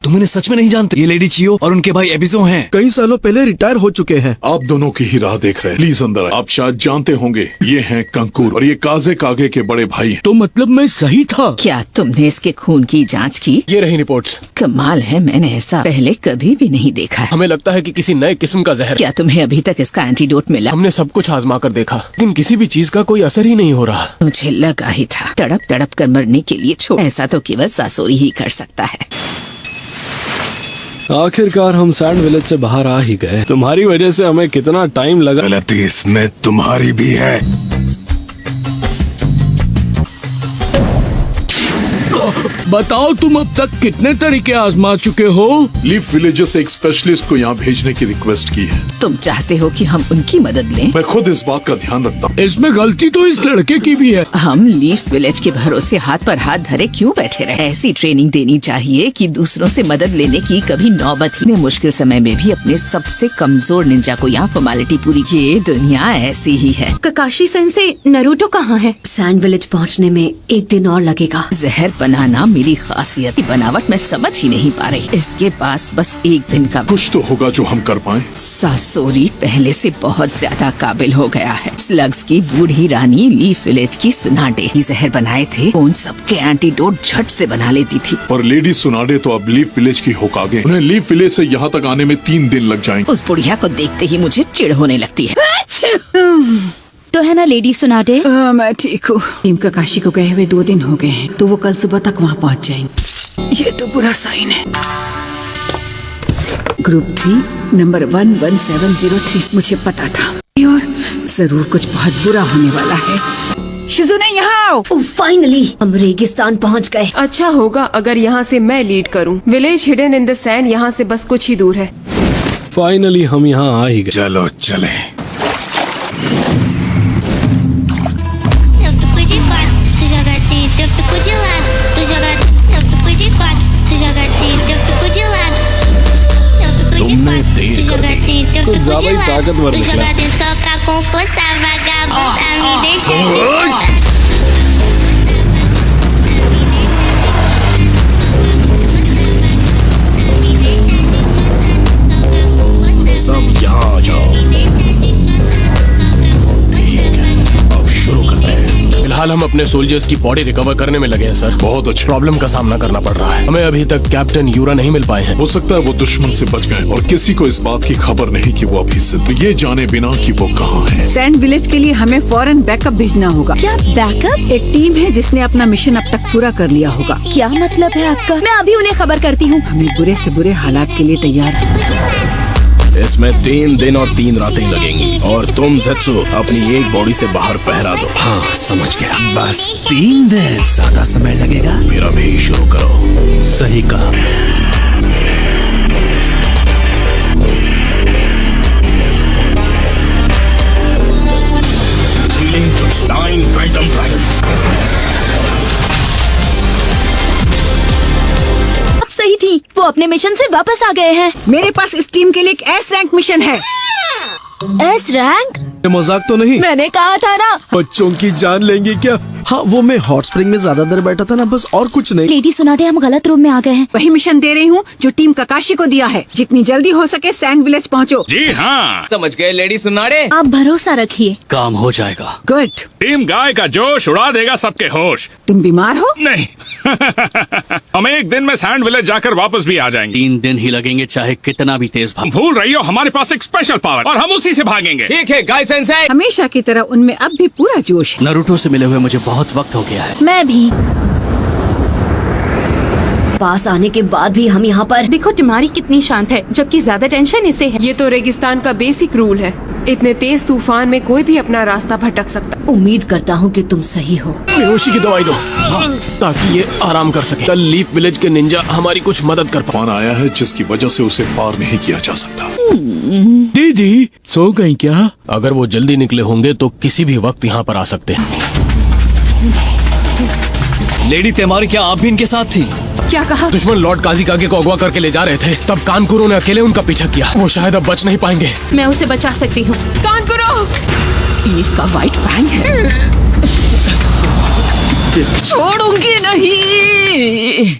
तुम इन्हें सच में नहीं जानते? ये लेडी चियो और उनके भाई एबिजो हैं। कई सालों पहले रिटायर हो चुके हैं। आप दोनों की ही राह देख रहे हैं। प्लीज अंदर आए। आप शायद जानते होंगे, ये हैं कंकूर और ये काजे कागे के बड़े भाई हैं। तो मतलब मैं सही था? क्या तुमने इसके खून की जांच की? ये रही रिपोर्ट्स। कमाल है, मैंने ऐसा पहले कभी भी नहीं देखा है। हमें लगता है कि किसी नए किस्म का जहर। क्या तुम्हें अभी तक इसका एंटीडोट मिला? हमने सब कुछ आजमा कर देखा, लेकिन किसी भी चीज का कोई असर ही नहीं हो रहा। मुझे लगा ही था। तड़प तड़प कर मरने के लिए छोड़, ऐसा तो केवल सासोरी ही कर सकता है। आखिरकार हम सैंड विलेज से बाहर आ ही गए। तुम्हारी वजह से हमें कितना टाइम लगा। गलती इसमें तुम्हारी भी है। बताओ, तुम अब तक कितने तरीके आजमा चुके हो? लीफ विलेजेस से एक स्पेशलिस्ट को यहाँ भेजने की रिक्वेस्ट की है। तुम चाहते हो कि हम उनकी मदद लें? मैं खुद इस बात का ध्यान रखता हूँ। इसमें गलती तो इस लड़के की भी है। हम लीफ विलेज के भरोसे हाथ पर हाथ धरे क्यों बैठे रहे? ऐसी ट्रेनिंग देनी चाहिए कि दूसरों से मदद लेने की कभी नौबत ही। मुश्किल समय में भी अपने सबसे कमजोर निंजा को यहाँ फॉर्मेलिटी पूरी की। ये दुनिया ऐसी ही है। ककाशी सेंसे, नारुतो कहाँ है? सैंड विलेज पहुँचने में 1 दिन और लगेगा। जहर बनाना मेरी खासियत की बनावट मैं समझ ही नहीं पा रही। इसके पास बस 1 दिन का। कुछ तो होगा जो हम कर पाए। सासोरी पहले से बहुत ज्यादा काबिल हो गया है। स्लग्स की बूढ़ी रानी लीफ विलेज की सुनाडे ही जहर बनाए थे। उन सबके एंटीडोट झट से बना लेती थी। पर लेडी सुनाडे तो अब लीफ विलेज की होकागे। उन्हें लीफ विलेज से यहाँ तक आने में 3 दिन लग जाएंगे। उस बुढ़िया को देखते ही मुझे चिढ़ होने लगती है। तो है ना लेडी सुनाडे? मैं ठीक हूँ। टीम ककाशी को गए हुए 2 दिन हो गए हैं, तो वो कल सुबह तक वहाँ पहुँच जाएंगे। ये तो बुरा साइन है। Group 3 number 11703। मुझे पता था और जरूर कुछ बहुत बुरा होने वाला है। शिजुने यहाँ आओ। फाइनली हम रेगिस्तान पहुँच गए। अच्छा होगा अगर यहाँ से मैं लीड करूँ। Village hidden in the sand यहाँ से बस कुछ ही दूर है। फाइनली हम यहाँ आ ही गए। चलो चले। तुमने देर कर दी। कुछ ज्यादा ही ताकतवर निकला। सब यहाँ आ जाओ। ठीक है, अब शुरू करते हैं। फिलहाल हम अपने सोल्जर्स की बॉडी रिकवर करने में लगे हैं सर। बहुत अच्छा। प्रॉब्लम का सामना करना पड़ रहा है। हमें अभी तक कैप्टन यूरा नहीं मिल पाए हैं। हो सकता है वो दुश्मन से बच गए और किसी को इस बात की खबर नहीं कि वो अभी से ये जाने बिना कि वो कहाँ है। सैंड विलेज के लिए हमें फौरन बैकअप भेजना होगा। क्या बैकअप? एक टीम है जिसने अपना मिशन अब तक पूरा कर लिया होगा। क्या मतलब है आपका? मैं अभी उन्हें खबर करती हूँ। हमें बुरे से बुरे हालात के लिए तैयार है। इसमें 3 दिन और 3 रातें लगेंगी और तुम ज़ेत्सु अपनी एक बॉडी से बाहर पहरा दो। हाँ, समझ गया। बस 3 दिन, ज्यादा समय लगेगा। फिर अभी शुरू करो। सही कहा। Sealing to 9 Phantom Dragons। अब सही थी, वो अपने मिशन से वापस आ गए हैं। मेरे पास इस टीम के लिए एक S रैंक मिशन है। S rank? मजाक तो नहीं? मैंने कहा था ना। बच्चों की जान लेंगे क्या? हाँ, वो मैं हॉट स्प्रिंग में ज्यादा देर बैठा था ना, बस, और कुछ नहीं। लेडी सुनाडे, हम गलत रूम में आ गए हैं। वही मिशन दे रही हूँ जो टीम ककाशी को दिया है। जितनी जल्दी हो सके सैंड विलेज पहुँचो। जी हाँ, समझ गए लेडी सुनाडे। आप भरोसा रखिए, काम हो जाएगा। गुड। टीम गाय का जोश उड़ा देगा सबके होश। तुम बीमार हो? नहीं हम 1 दिन में सैंड विलेज जाकर वापस भी आ जाएंगे। 3 दिन ही लगेंगे, चाहे कितना भी तेज भाग। भूल रही हो, हमारे पास एक स्पेशल पावर और हम उसी से भागेंगे। ठीक है गाय सेंसे। हमेशा की तरह उनमें अब भी पूरा जोश है। नारुतो से मिले हुए मुझे बहुत वक्त हो गया है। मैं भी। पास आने के बाद भी हम यहाँ पर। देखो तुम्हारी कितनी शांत है, जबकि ज्यादा टेंशन इसे है। ये तो रेगिस्तान का बेसिक रूल है। इतने तेज तूफान में कोई भी अपना रास्ता भटक सकता। उम्मीद करता हूँ कि तुम सही हो। बेहोशी की दवाई दो। हाँ, ताकि ये आराम कर सके। कल लीफ विलेज के निंजा हमारी कुछ मदद कर पाए। तूफान आया है जिसकी वजह से उसे पार नहीं किया जा सकता। दीदी सो गई क्या? अगर वो जल्दी निकले होंगे तो किसी भी वक्त यहाँ पर आ सकते हैं। लेडी तेमारी, क्या आप भी इनके साथ थी? क्या कहा? दुश्मन लॉर्ड काजीकागे को अगवा करके ले जा रहे थे, तब कानकुरो ने अकेले उनका पीछा किया। वो शायद अब बच नहीं पाएंगे। मैं उसे बचा सकती हूँ। कानकुरो! ईव का व्हाइट फैंग है। छोड़ूंगी नहीं।